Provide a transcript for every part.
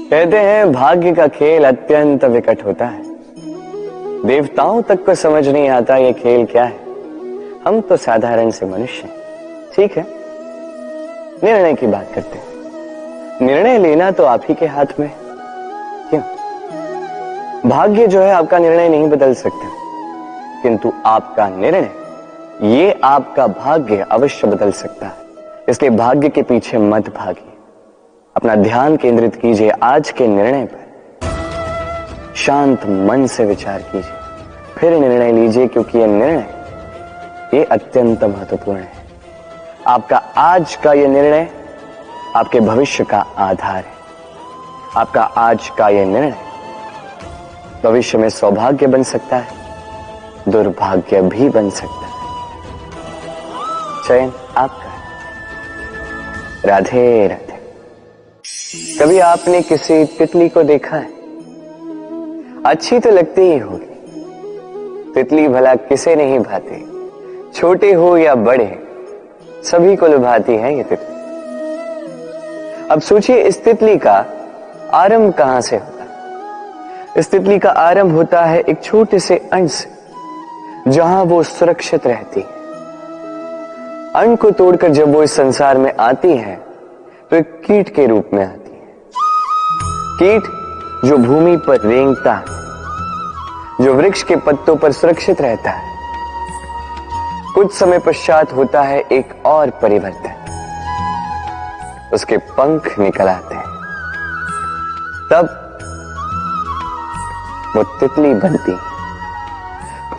कहते हैं भाग्य का खेल अत्यंत विकट होता है। देवताओं तक को समझ नहीं आता ये खेल क्या है। हम तो साधारण से मनुष्य हैं। ठीक है, निर्णय की बात करते हैं। निर्णय लेना तो आप ही के हाथ में। क्यों? भाग्य जो है आपका निर्णय नहीं बदल सकता, किंतु आपका निर्णय ये आपका भाग्य अवश्य बदल सकता है। इसलिए भाग्य के पीछे मत भागिए, अपना ध्यान केंद्रित कीजिए आज के निर्णय पर। शांत मन से विचार कीजिए, फिर निर्णय लीजिए, क्योंकि यह निर्णय ये अत्यंत महत्वपूर्ण है। आपका आज का यह निर्णय आपके भविष्य का आधार है। आपका आज का यह निर्णय भविष्य में सौभाग्य बन सकता है, दुर्भाग्य भी बन सकता है। चयन आपका। राधे राधे। कभी आपने किसी तितली को देखा है? अच्छी तो लगती ही होगी। तितली भला किसे नहीं भाती, छोटे हो या बड़े, सभी को लुभाती है ये तितली। अब सोचिए, इस तितली का आरंभ कहां से होता है? इस तितली का आरंभ होता है एक छोटे से अंड से, जहां वो सुरक्षित रहती है। अंड को तोड़कर जब वो इस संसार में आती है तो एक कीट के रूप में आती है। कीट जो भूमि पर रेंगता है, जो वृक्ष के पत्तों पर सुरक्षित रहता है। कुछ समय पश्चात होता है एक और परिवर्तन। उसके पंख निकल आते हैं, तब वो तितली बनती है।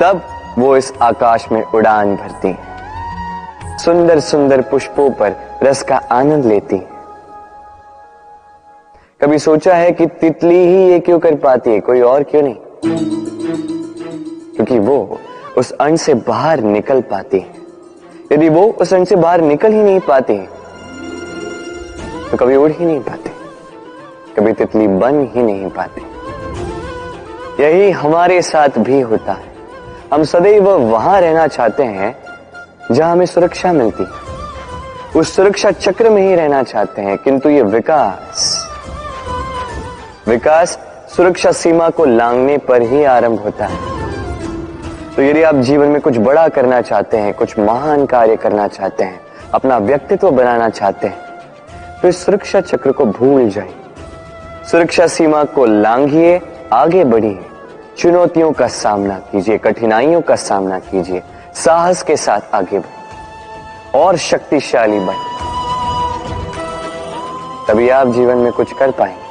तब वो इस आकाश में उड़ान भरती है, सुंदर सुंदर पुष्पों पर रस का आनंद लेती है। कभी सोचा है कि तितली ही ये क्यों कर पाती है, कोई और क्यों नहीं? क्योंकि वो उस अंड से बाहर निकल पाती है। यदि वो उस अंड से बाहर निकल ही नहीं पाती तो कभी उड़ ही नहीं पाती, कभी तितली बन ही नहीं पाती। यही हमारे साथ भी होता है। हम सदैव वहां रहना चाहते हैं जहां हमें सुरक्षा मिलती है, उस सुरक्षा चक्र में ही रहना चाहते हैं, किंतु ये विकास सुरक्षा सीमा को लांघने पर ही आरंभ होता है। तो यदि आप जीवन में कुछ बड़ा करना चाहते हैं, कुछ महान कार्य करना चाहते हैं, अपना व्यक्तित्व बनाना चाहते हैं, तो इस सुरक्षा चक्र को भूल जाइए। सुरक्षा सीमा को लांघिए, आगे बढ़िए, चुनौतियों का सामना कीजिए, कठिनाइयों का सामना कीजिए, साहस के साथ आगे बढ़िए और शक्तिशाली बने। तभी आप जीवन में कुछ कर पाएंगे,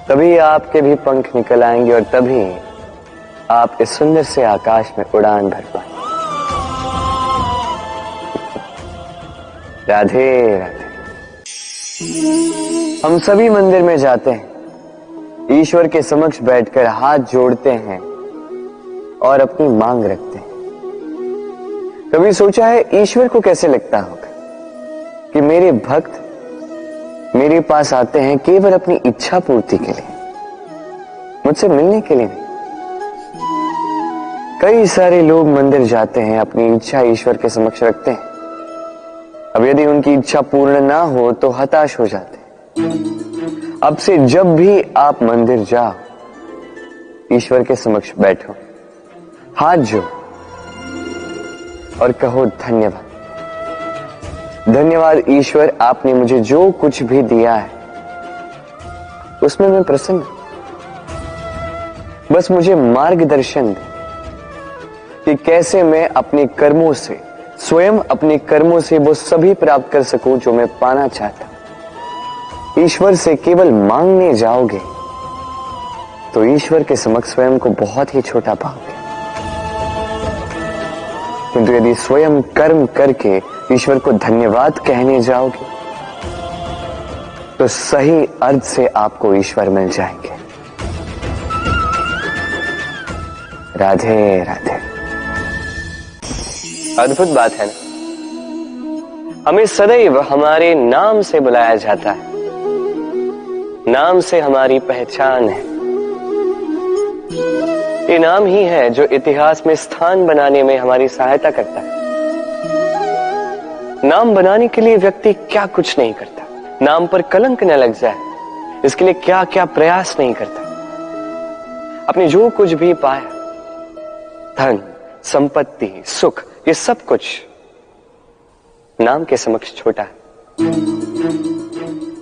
तभी आपके भी पंख निकल आएंगे और तभी आप इस सुंदर से आकाश में उड़ान भर पाएंगे। राधे राधे। हम सभी मंदिर में जाते हैं, ईश्वर के समक्ष बैठकर हाथ जोड़ते हैं और अपनी मांग रखते हैं। कभी सोचा है ईश्वर को कैसे लगता होगा कि मेरे भक्त मेरे पास आते हैं केवल अपनी इच्छा पूर्ति के लिए, मुझसे मिलने के लिए नहीं। कई सारे लोग मंदिर जाते हैं, अपनी इच्छा ईश्वर के समक्ष रखते हैं। अब यदि उनकी इच्छा पूर्ण ना हो तो हताश हो जाते हैं। अब से जब भी आप मंदिर जाओ, ईश्वर के समक्ष बैठो, हाथ जोड़ो और कहो धन्यवाद। धन्यवाद ईश्वर, आपने मुझे जो कुछ भी दिया है उसमें मैं प्रसन्न हूं। बस मुझे मार्गदर्शन दे कि कैसे मैं अपने कर्मों से, स्वयं अपने कर्मों से वो सभी प्राप्त कर सकूं जो मैं पाना चाहता हूं। ईश्वर से केवल मांगने जाओगे तो ईश्वर के समक्ष स्वयं को बहुत ही छोटा पाओगे, किंतु यदि स्वयं कर्म करके ईश्वर को धन्यवाद कहने जाओगे तो सही अर्थ से आपको ईश्वर मिल जाएंगे। राधे राधे। अद्भुत बात है ना। हमें सदैव हमारे नाम से बुलाया जाता है, नाम से हमारी पहचान है। ये नाम ही है जो इतिहास में स्थान बनाने में हमारी सहायता करता है। नाम बनाने के लिए व्यक्ति क्या कुछ नहीं करता, नाम पर कलंक न लग जाए, इसके लिए क्या क्या प्रयास नहीं करता। अपने जो कुछ भी पाया, धन, संपत्ति, सुख, ये सब कुछ नाम के समक्ष छोटा है।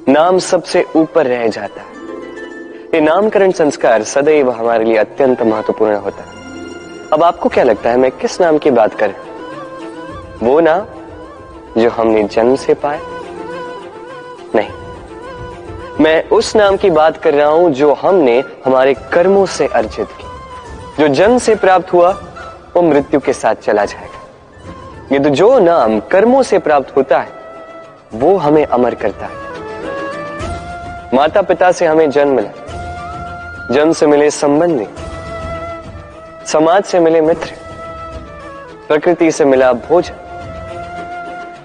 नाम सबसे ऊपर रह जाता है। ये नामकरण संस्कार सदैव हमारे लिए अत्यंत महत्वपूर्ण होता है। अब आपको क्या लगता है मैं किस नाम की बात कर रहा हूं? वो नाम जो हमने जन्म से पाया? नहीं, मैं उस नाम की बात कर रहा हूं जो हमने हमारे कर्मों से अर्जित की। जो जन्म से प्राप्त हुआ वो मृत्यु के साथ चला जाएगा। ये तो जो नाम कर्मों से प्राप्त होता है वो हमें अमर करता है। माता पिता से हमें जन्म मिला, जन्म से मिले संबंधी, समाज से मिले मित्र, प्रकृति से मिला भोजन।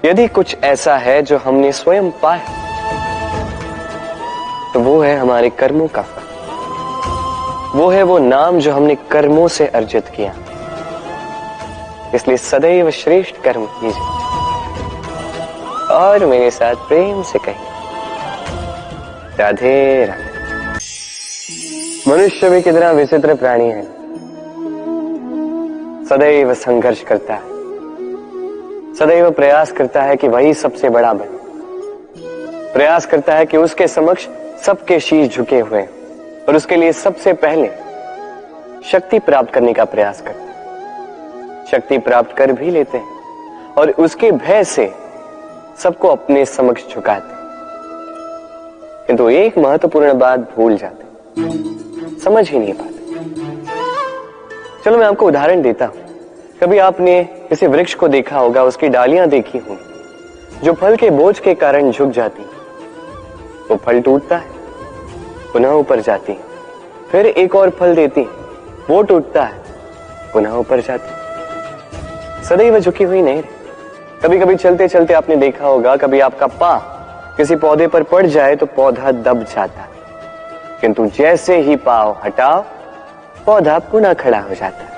यदि कुछ ऐसा है जो हमने स्वयं पाया तो वो है हमारे कर्मों का फल। वो है वो नाम जो हमने कर्मों से अर्जित किया। इसलिए सदैव श्रेष्ठ कर्म कीजिए और मेरे साथ प्रेम से कहिए राधे राधे। मनुष्य भी कितना विचित्र प्राणी है, सदैव संघर्ष करता है, सदैव प्रयास करता है कि वही सबसे बड़ा बने, प्रयास करता है कि उसके समक्ष सबके शीश झुके हुए और उसके लिए सबसे पहले शक्ति प्राप्त करने का प्रयास करता है। शक्ति प्राप्त कर भी लेते हैं और उसके भय से सबको अपने समक्ष झुकाते हैं, किंतु एक महत्वपूर्ण बात भूल जाते, समझ ही नहीं पाते। चलो मैं आपको उदाहरण देता हूं। कभी आपने किसी वृक्ष को देखा होगा, उसकी डालियां देखी होंगी जो फल के बोझ के कारण झुक जाती। वो फल टूटता है, पुनः ऊपर जाती, फिर एक और फल देती, वो टूटता है, पुनः ऊपर जाती, सदैव झुकी हुई नहीं रही। कभी कभी चलते चलते आपने देखा होगा, कभी आपका पांव किसी पौधे पर पड़ जाए तो पौधा दब जाता, किंतु जैसे ही पांव हटाओ पौधा पुनः खड़ा हो जाता है।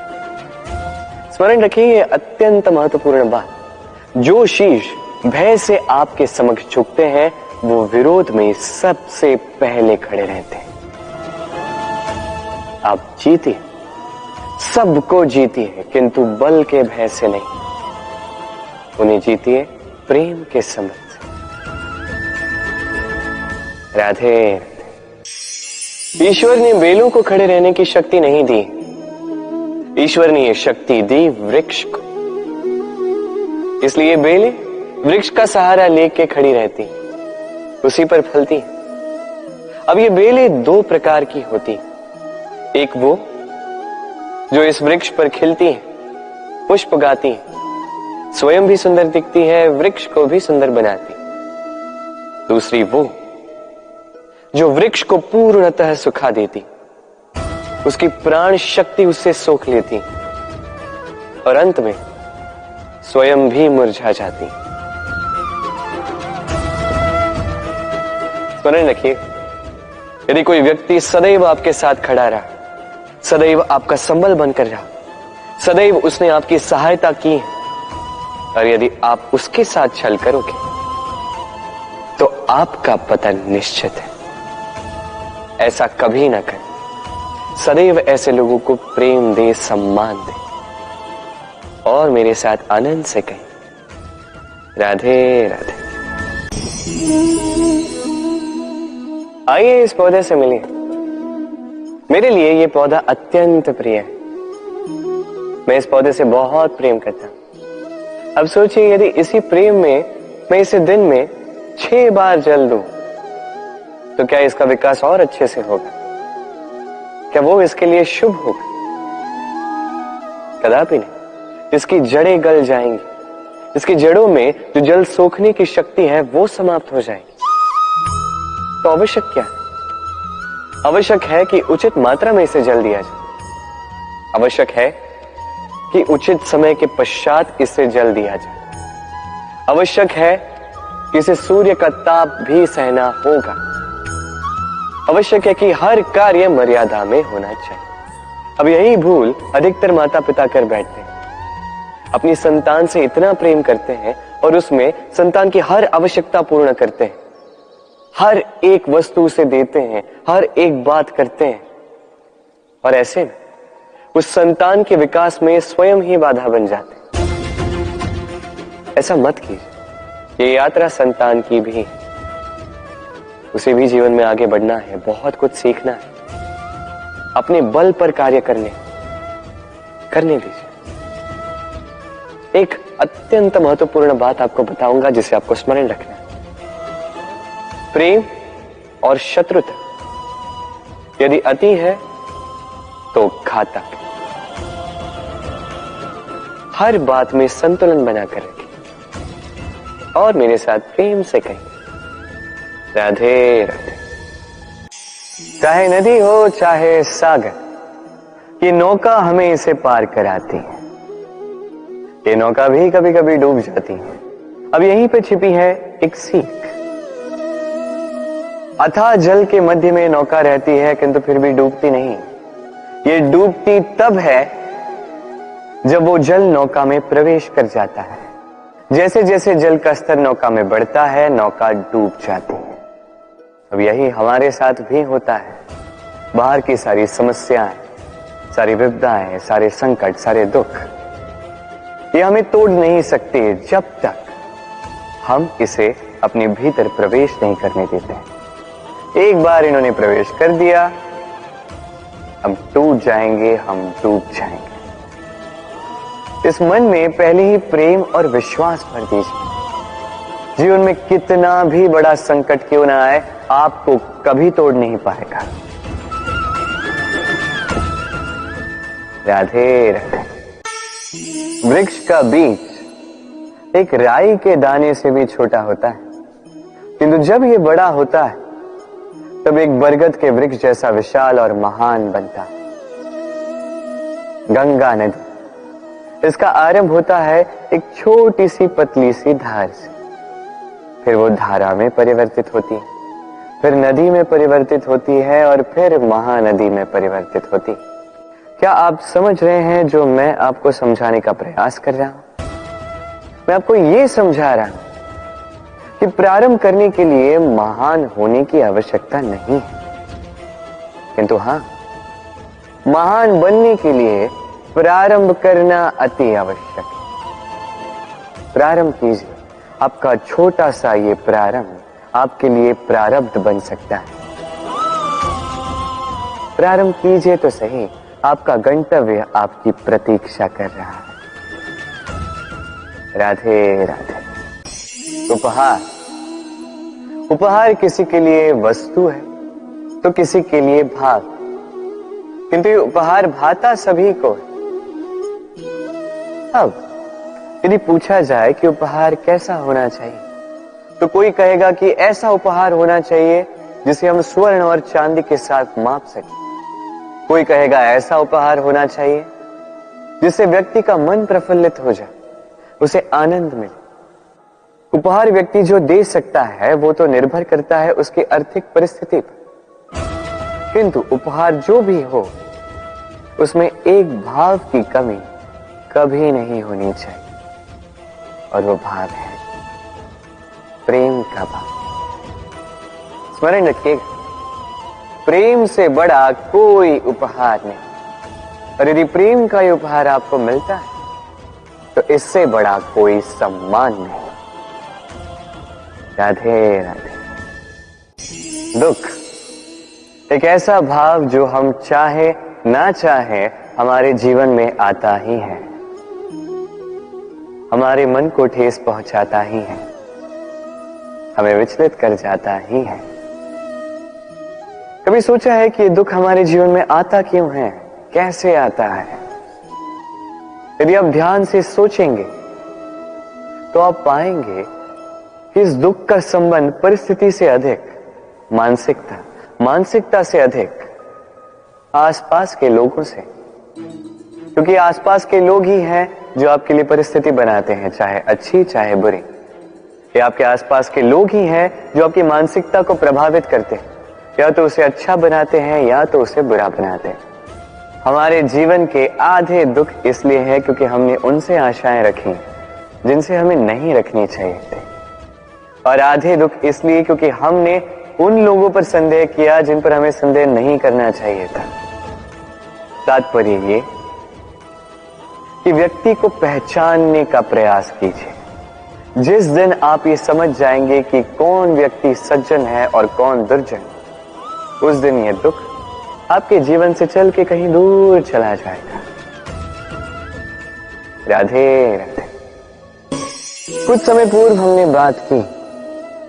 स्मरण रखिए ये अत्यंत महत्वपूर्ण बात। जो शीश भय से आपके समक्ष झुकते हैं वो विरोध में सबसे पहले खड़े रहते हैं। आप जीतिए, सबको जीतिए, किंतु बल के भय से नहीं, उन्हें जीतिए प्रेम के समझ से। राधे राधे। ईश्वर ने बेलों को खड़े रहने की शक्ति नहीं दी, ईश्वर ने यह शक्ति दी वृक्ष को। इसलिए बेलें वृक्ष का सहारा लेके खड़ी रहती, उसी पर फलती। अब ये बेलें दो प्रकार की होती, एक वो जो इस वृक्ष पर खिलती है, पुष्प गाती है, स्वयं भी सुंदर दिखती है, वृक्ष को भी सुंदर बनाती। दूसरी वो जो वृक्ष को पूर्णतः सुखा देती, उसकी प्राण शक्ति उससे सोख लेती और अंत में स्वयं भी मुरझा जाती। स्मरण रखिए, यदि कोई व्यक्ति सदैव आपके साथ खड़ा रहा, सदैव आपका संबल बनकर रहा, सदैव उसने आपकी सहायता की, और यदि आप उसके साथ छल करोगे तो आपका पतन निश्चित है। ऐसा कभी ना करें। सदैव ऐसे लोगों को प्रेम दे, सम्मान दे और मेरे साथ आनंद से कहें राधे राधे। आइए इस पौधे से मिलिए। मेरे लिए ये पौधा अत्यंत प्रिय है। मैं इस पौधे से बहुत प्रेम करता हूं। अब सोचिए, यदि इसी प्रेम में मैं इसे दिन में 6 बार जल दूं तो क्या इसका विकास और अच्छे से होगा? क्या वो इसके लिए शुभ होगा? कदापि नहीं। इसकी जड़ें गल जाएंगी, इसकी जड़ों में जो जल सोखने की शक्ति है वो समाप्त हो जाएगी। तो आवश्यक क्या है? आवश्यक है कि उचित मात्रा में इसे जल दिया जाए। आवश्यक है कि उचित समय के पश्चात इसे जल दिया जाए। आवश्यक है कि इसे सूर्य का ताप भी सहना होगा। आवश्यक है कि हर कार्य मर्यादा में होना चाहिए। अब यही भूल अधिकतर माता पिता कर बैठते हैं। अपनी संतान से इतना प्रेम करते हैं और उसमें संतान की हर आवश्यकता पूर्ण करते हैं, हर एक वस्तु उसे देते हैं, हर एक बात करते हैं, और ऐसे में उस संतान के विकास में स्वयं ही बाधा बन जाते हैं। ऐसा मत कीजिए। ये यात्रा संतान की भी है, उसे भी जीवन में आगे बढ़ना है, बहुत कुछ सीखना है, अपने बल पर कार्य करने दीजिए। एक अत्यंत महत्वपूर्ण बात आपको बताऊंगा जिसे आपको स्मरण रखना है। प्रेम और शत्रुता यदि अति है तो घातक है। हर बात में संतुलन बनाकर रखिए और मेरे साथ प्रेम से कहिए, राधे राधे। चाहे नदी हो चाहे सागर, ये नौका हमें इसे पार कराती है। ये नौका भी कभी कभी डूब जाती है। अब यहीं पे छिपी है एक सीख। अथाह जल के मध्य में नौका रहती है किंतु फिर भी डूबती नहीं। ये डूबती तब है जब वो जल नौका में प्रवेश कर जाता है। जैसे जैसे जल का स्तर नौका में बढ़ता है, नौका डूब जाती है। अब यही हमारे साथ भी होता है। बाहर की सारी समस्याएं, सारी विपदाएं, सारे संकट, सारे दुख, ये हमें तोड़ नहीं सकते जब तक हम इसे अपने भीतर प्रवेश नहीं करने देते हैं। एक बार इन्होंने प्रवेश कर दिया, हम टूट जाएंगे, हम डूब जाएंगे। इस मन में पहले ही प्रेम और विश्वास भर दीजिए। जीवन में कितना भी बड़ा संकट क्यों ना आए, आपको कभी तोड़ नहीं पाएगा। राधे राधे। वृक्ष का बीज एक राई के दाने से भी छोटा होता है, किंतु जब ये बड़ा होता है तब एक बरगद के वृक्ष जैसा विशाल और महान बनता है। गंगा नदी, इसका आरंभ होता है एक छोटी सी पतली सी धार से, फिर वो धारा में परिवर्तित होती है, फिर नदी में परिवर्तित होती है और फिर महानदी में परिवर्तित होती है। क्या आप समझ रहे हैं जो मैं आपको समझाने का प्रयास कर रहा हूं? मैं आपको ये समझा रहा हूं कि प्रारंभ करने के लिए महान होने की आवश्यकता नहीं है, किंतु हां, महान बनने के लिए प्रारंभ करना अति आवश्यक है। प्रारंभ कीजिए। आपका छोटा सा ये प्रारंभ आपके लिए प्रारब्ध बन सकता है। प्रारंभ कीजिए तो सही, आपका गंतव्य आपकी प्रतीक्षा कर रहा है। राधे राधे। उपहार किसी के लिए वस्तु है तो किसी के लिए भाव, किंतु ये उपहार भाता सभी को है। अब यदि पूछा जाए कि उपहार कैसा होना चाहिए, तो कोई कहेगा कि ऐसा उपहार होना चाहिए जिसे हम स्वर्ण और चांदी के साथ माप सकें। कोई कहेगा ऐसा उपहार होना चाहिए जिससे व्यक्ति का मन प्रफुल्लित हो जाए, उसे आनंद मिले। उपहार व्यक्ति जो दे सकता है वो तो निर्भर करता है उसकी आर्थिक परिस्थिति पर, किंतु उपहार जो भी हो उसमें एक भाव की कमी कभी नहीं होनी चाहिए, और वो भाव है प्रेम का भाव। स्मरण रखिएगा, प्रेम से बड़ा कोई उपहार नहीं, और यदि प्रेम का ये उपहार आपको मिलता है तो इससे बड़ा कोई सम्मान नहीं। राधे राधे। दुख एक ऐसा भाव जो हम चाहे ना चाहे हमारे जीवन में आता ही है, हमारे मन को ठेस पहुंचाता ही है, हमें विचलित कर जाता ही है। कभी सोचा है कि ये दुख हमारे जीवन में आता क्यों है, कैसे आता है? यदि आप ध्यान से सोचेंगे तो आप पाएंगे कि इस दुख का संबंध परिस्थिति से अधिक मानसिकता से अधिक आसपास के लोगों से, क्योंकि आसपास के लोग ही हैं जो आपके लिए परिस्थिति बनाते हैं, चाहे अच्छी चाहे बुरी। ये आपके आसपास के लोग ही हैं जो आपकी मानसिकता को प्रभावित करते हैं, या तो उसे अच्छा बनाते हैं या तो उसे बुरा बनाते हैं। हमारे जीवन के आधे दुख इसलिए है क्योंकि हमने उनसे आशाएं रखी जिनसे हमें नहीं रखनी चाहिए थी, और आधे दुख इसलिए क्योंकि हमने उन लोगों पर संदेह किया जिन पर हमें संदेह नहीं करना चाहिए था। तात्पर्य ये कि व्यक्ति को पहचानने का प्रयास कीजिए। जिस दिन आप ये समझ जाएंगे कि कौन व्यक्ति सज्जन है और कौन दुर्जन, उस दिन ये दुख आपके जीवन से चल के कहीं दूर चला जाएगा। राधे राधे। कुछ समय पूर्व हमने बात की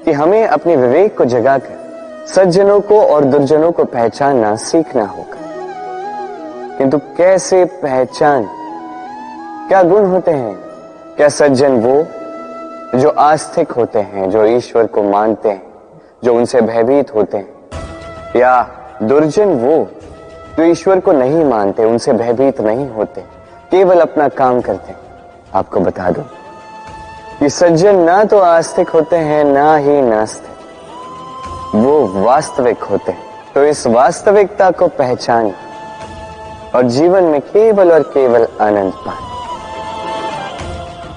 कि हमें अपने विवेक को जगाकर सज्जनों को और दुर्जनों को पहचानना सीखना होगा। किंतु कैसे पहचान? क्या गुण होते हैं? क्या सज्जन वो जो आस्तिक होते हैं, जो ईश्वर को मानते हैं, जो उनसे भयभीत होते हैं, या दुर्जन वो जो ईश्वर को नहीं मानते, उनसे भयभीत नहीं होते, केवल अपना काम करते हैं? आपको बता दूं कि सज्जन ना तो आस्तिक होते हैं ना ही नास्तिक, वो वास्तविक होते हैं। तो इस वास्तविकता को पहचान और जीवन में केवल और केवल आनंद पाए।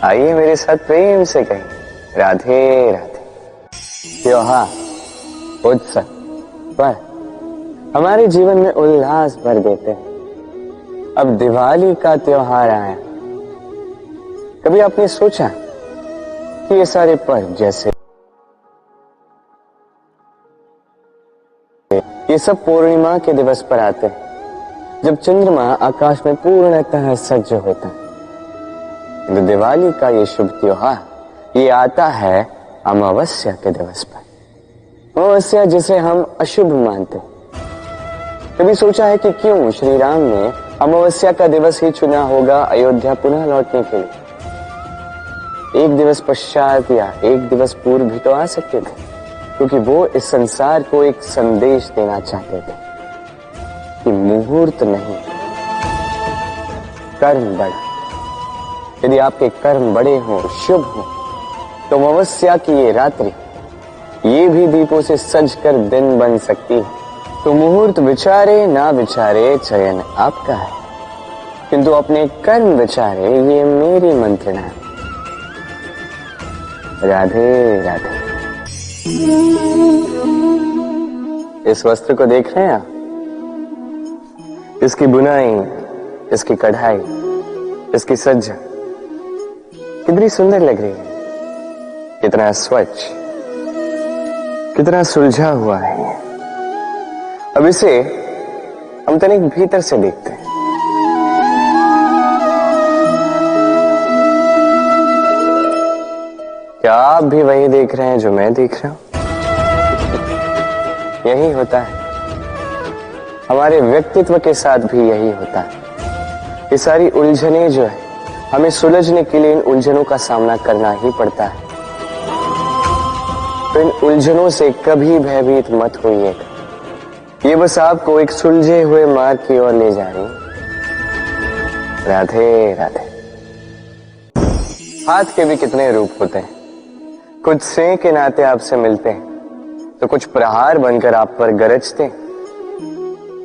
आइए मेरे साथ प्रेम से कहें राधे राधे। त्योहार, उत्सव पर हमारे जीवन में उल्लास भर देते हैं। अब दिवाली का त्योहार आया। कभी आपने सोचा कि ये सारे पर्व, जैसे ये सब पूर्णिमा के दिवस पर आते हैं, जब चंद्रमा आकाश में पूर्णतः सज्ज होता है। तो दिवाली का ये शुभ त्योहार ये आता है अमावस्या के दिवस पर। अमावस्या जिसे हम अशुभ मानते हैं। कभी सोचा है कि क्यों श्री राम ने अमावस्या का दिवस ही चुना होगा अयोध्या पुनः लौटने के लिए? एक दिवस पश्चात या एक दिवस पूर्व भी तो आ सकते थे, क्योंकि वो इस संसार को एक संदेश देना चाहते थे कि मुहूर्त नहीं, कर्म बड़ा। यदि आपके कर्म बड़े हों, शुभ हों, तो अमावस्या की ये रात्रि ये भी दीपों से सज कर दिन बन सकती है। तो मुहूर्त विचारे ना विचारे, चयन आपका है, किंतु अपने कर्म विचारे, ये मेरी मंत्रणा है। राधे राधे। इस वस्त्र को देख रहे हैं आप? इसकी बुनाई, इसकी कढ़ाई, इसकी सज्जा कितनी सुंदर लग रही है, कितना स्वच्छ, कितना सुलझा हुआ है। अब इसे हम तनिक भीतर से देखते हैं। क्या आप भी वही देख रहे हैं जो मैं देख रहा हूं? यही होता है हमारे व्यक्तित्व के साथ भी, यही होता है। ये सारी उलझनें जो है, हमें सुलझने के लिए इन उलझनों का सामना करना ही पड़ता है। तो इन उलझनों से कभी भयभीत मत होइएगा, ये बस आपको एक सुलझे हुए मार्ग की ओर ले जा रही। राधे राधे। हाथ के भी कितने रूप होते हैं। कुछ स्नेह के नाते आपसे मिलते हैं, तो कुछ प्रहार बनकर आप पर गरजते हैं।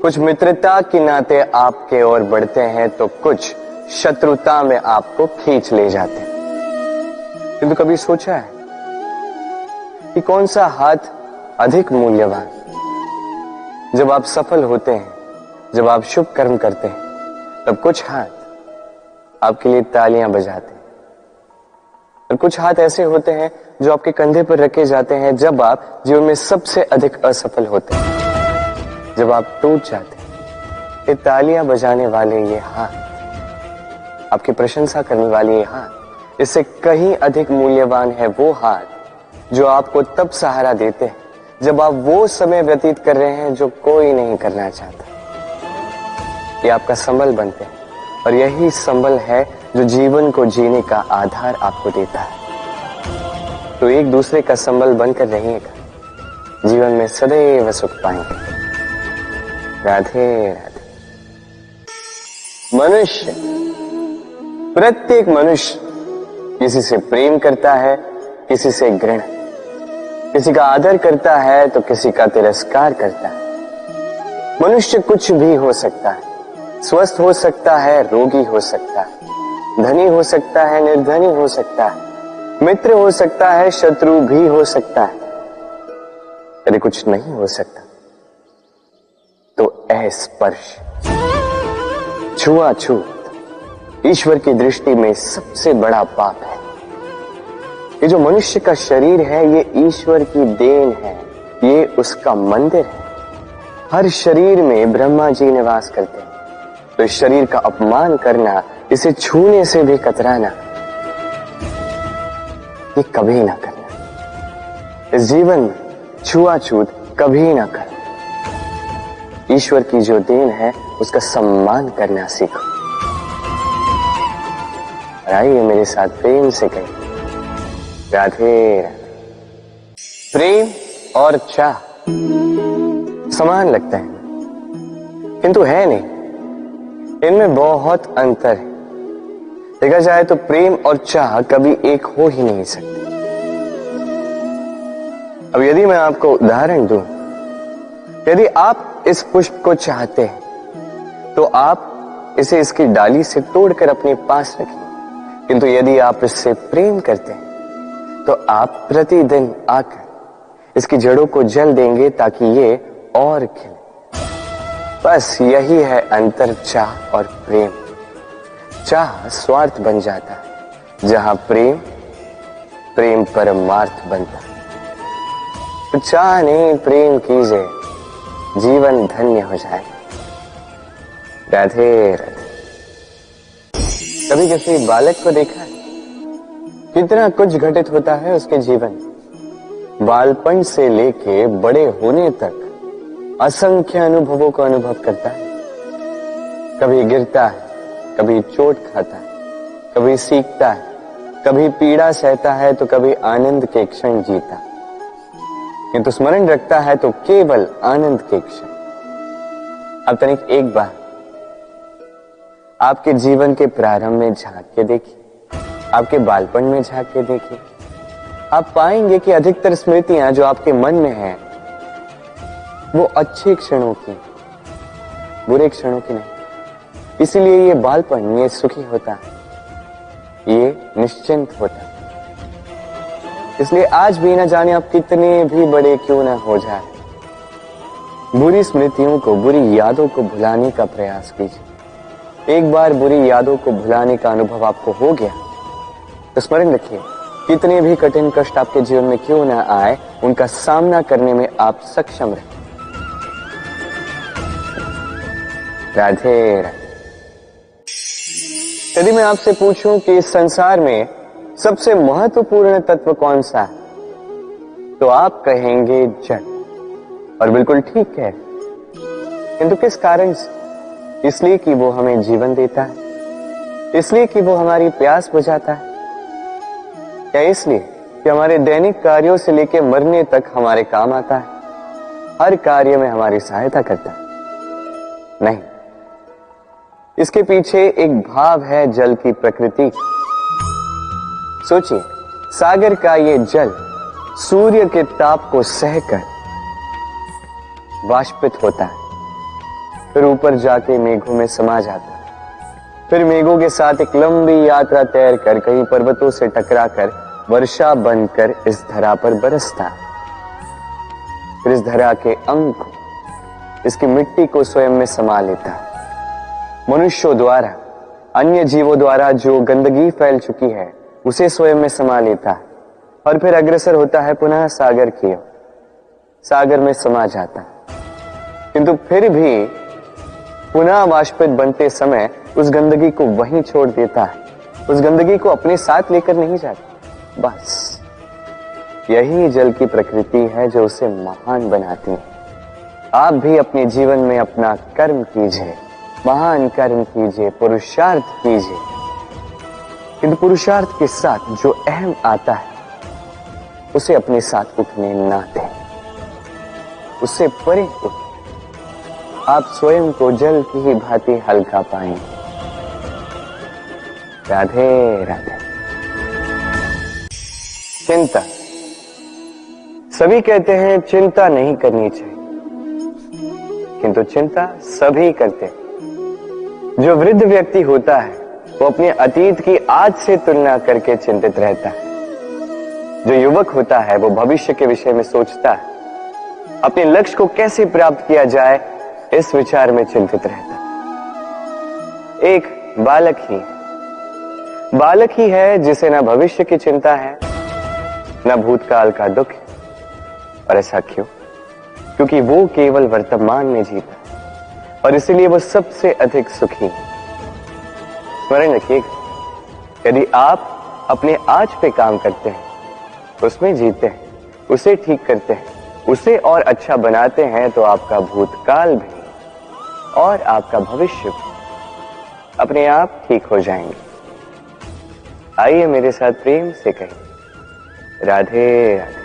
कुछ मित्रता के नाते आपके ओर बढ़ते हैं, तो कुछ शत्रुता में आपको खींच ले जाते हैं। किंतु कभी सोचा है कि कौन सा हाथ अधिक मूल्यवान? जब आप सफल होते हैं, जब आप शुभ कर्म करते हैं, तब कुछ हाथ आपके लिए तालियां बजाते हैं, और कुछ हाथ ऐसे होते हैं जो आपके कंधे पर रखे जाते हैं जब आप जीवन में सबसे अधिक असफल होते हैं, जब आप टूट जाते हैं। ये तालियां बजाने वाले ये हाथ, आपकी प्रशंसा करने वाले ये हाथ, इससे कहीं अधिक मूल्यवान है वो हाथ जो आपको तब सहारा देते हैं जब आप वो समय व्यतीत कर रहे हैं जो कोई नहीं करना चाहता। ये आपका संबल बनते हैं, और यही संबल है जो जीवन को जीने का आधार आपको देता है। तो एक दूसरे का संबल बनकर रहिएगा, जीवन में सदैव सुख पाएंगे। राधे राधे। मनुष्य, प्रत्येक मनुष्य किसी से प्रेम करता है, किसी से घृणा, किसी का आदर करता है तो किसी का तिरस्कार करता है। मनुष्य कुछ भी हो सकता है, स्वस्थ हो सकता है, रोगी हो सकता है, धनी हो सकता है, निर्धनी हो सकता है, मित्र हो सकता है, शत्रु भी हो सकता है। यदि कुछ नहीं हो सकता तो अस्पर्श, छुआछूत ईश्वर की दृष्टि में सबसे बड़ा पाप है। ये जो मनुष्य का शरीर है ये ईश्वर की देन है, ये उसका मंदिर है। हर शरीर में ब्रह्मा जी निवास करते हैं, तो इस शरीर का अपमान करना, इसे छूने से भी कतराना, ये कभी ना करना। इस जीवन में छुआछूत कभी ना करना। ईश्वर की जो देन है उसका सम्मान करना सीखो। और आइए मेरे साथ प्रेम से कहें, राधे राधे। प्रेम और चाह समान लगता है, किंतु है नहीं, इनमें बहुत अंतर है। देखा जाए तो प्रेम और चाह कभी एक हो ही नहीं सकते। अब यदि मैं आपको उदाहरण दूं, यदि आप इस पुष्प को चाहते हैं तो आप इसे इसकी डाली से तोड़कर अपने पास रखिए, किंतु यदि आप इससे प्रेम करते हैं तो आप प्रतिदिन आकर इसकी जड़ों को जल देंगे ताकि ये और खिले। बस यही है अंतर चाह और प्रेम। चाह स्वार्थ बन जाता है, जहां प्रेम परमार्थ बनता है। तो चाह नहीं, प्रेम कीजिए, जीवन धन्य हो जाए। राधे राधे। कभी किसी बालक को देखा है कितना कुछ घटित होता है उसके जीवन, बालपन से लेके बड़े होने तक असंख्य अनुभवों को अनुभव करता है। कभी गिरता है, कभी चोट खाता है, कभी सीखता है, कभी पीड़ा सहता है तो कभी आनंद के क्षण जीता, किंतु स्मरण रखता है तो केवल आनंद के क्षण। अब तनिक एक बार आपके जीवन के प्रारंभ में झांक के देखिए, आपके बालपन में झांक के देखिए, आप पाएंगे कि अधिकतर स्मृतियां जो आपके मन में हैं वो अच्छे क्षणों की, बुरे क्षणों की नहीं। इसीलिए ये बालपन, ये सुखी होता है, ये निश्चिंत होता है। इसलिए आज भी न जाने आप कितने भी बड़े क्यों ना हो जाए, बुरी स्मृतियों को, बुरी यादों को भुलाने का प्रयास कीजिए। एक बार बुरी यादों को भुलाने का अनुभव आपको हो गया तो स्मरण रखिए, कितने भी कठिन कष्ट आपके जीवन में क्यों ना आए, उनका सामना करने में आप सक्षम रहे। राधे राधे। यदि मैं आपसे पूछूं कि इस संसार में सबसे महत्वपूर्ण तत्व कौन सा है, तो आप कहेंगे जल। और बिल्कुल ठीक है, किंतु किस कारण से? इसलिए कि वो हमें जीवन देता है, इसलिए कि वो हमारी प्यास बुझाता है, या इसलिए कि हमारे दैनिक कार्यों से लेकर मरने तक हमारे काम आता है, हर कार्य में हमारी सहायता करता है? नहीं, इसके पीछे एक भाव है जल की प्रकृति। सोचिए, सागर का ये जल सूर्य के ताप को सहकर वाष्पित होता है, फिर ऊपर जाके मेघों में समा जाता है, फिर मेघों के साथ एक लंबी यात्रा तैर कर कहीं पर्वतों से टकराकर वर्षा बनकर इस धरा पर बरसता है। फिर इस धरा के अंग को, इसकी मिट्टी को स्वयं में समा लेता है। मनुष्यों द्वारा, अन्य जीवों द्वारा जो गंदगी फैल चुकी है उसे स्वयं में समा लेता है और फिर अग्रसर होता है पुनः सागर की ओर, सागर में समा जाता है। किंतु फिर भी पुनः वाष्पित बनते समय उस गंदगी को वहीं छोड़ देता है, उस गंदगी को अपने साथ लेकर नहीं जाता। बस यही जल की प्रकृति है जो उसे महान बनाती है। आप भी अपने जीवन में अपना कर्म कीजिए, महान कर्म कीजिए, पुरुषार्थ कीजिए, किंतु पुरुषार्थ के साथ जो अहम आता है उसे अपने साथ उठने ना दें, उससे परे उठें। आप स्वयं को जल की ही भांति हल्का पाएंगे। राधे राधे। चिंता, सभी कहते हैं चिंता नहीं करनी चाहिए, किंतु चिंता सभी करते हैं। जो वृद्ध व्यक्ति होता है वो अपने अतीत की आज से तुलना करके चिंतित रहता है। जो युवक होता है वो भविष्य के विषय में सोचता है। अपने लक्ष्य को कैसे प्राप्त किया जाए इस विचार में चिंतित रहता। एक बालक ही है जिसे न भविष्य की चिंता है न भूतकाल का दुख। और ऐसा क्यों? क्योंकि वो केवल वर्तमान में जीता और इसीलिए वो सबसे अधिक सुखी है। स्मरण रखिएगा, यदि आप अपने आज पे काम करते हैं, उसमें जीते हैं, उसे ठीक करते हैं, उसे और अच्छा बनाते हैं, तो आपका भूतकाल भी और आपका भविष्य भी अपने आप ठीक हो जाएंगे। आइए मेरे साथ प्रेम से कहें, राधे राधे।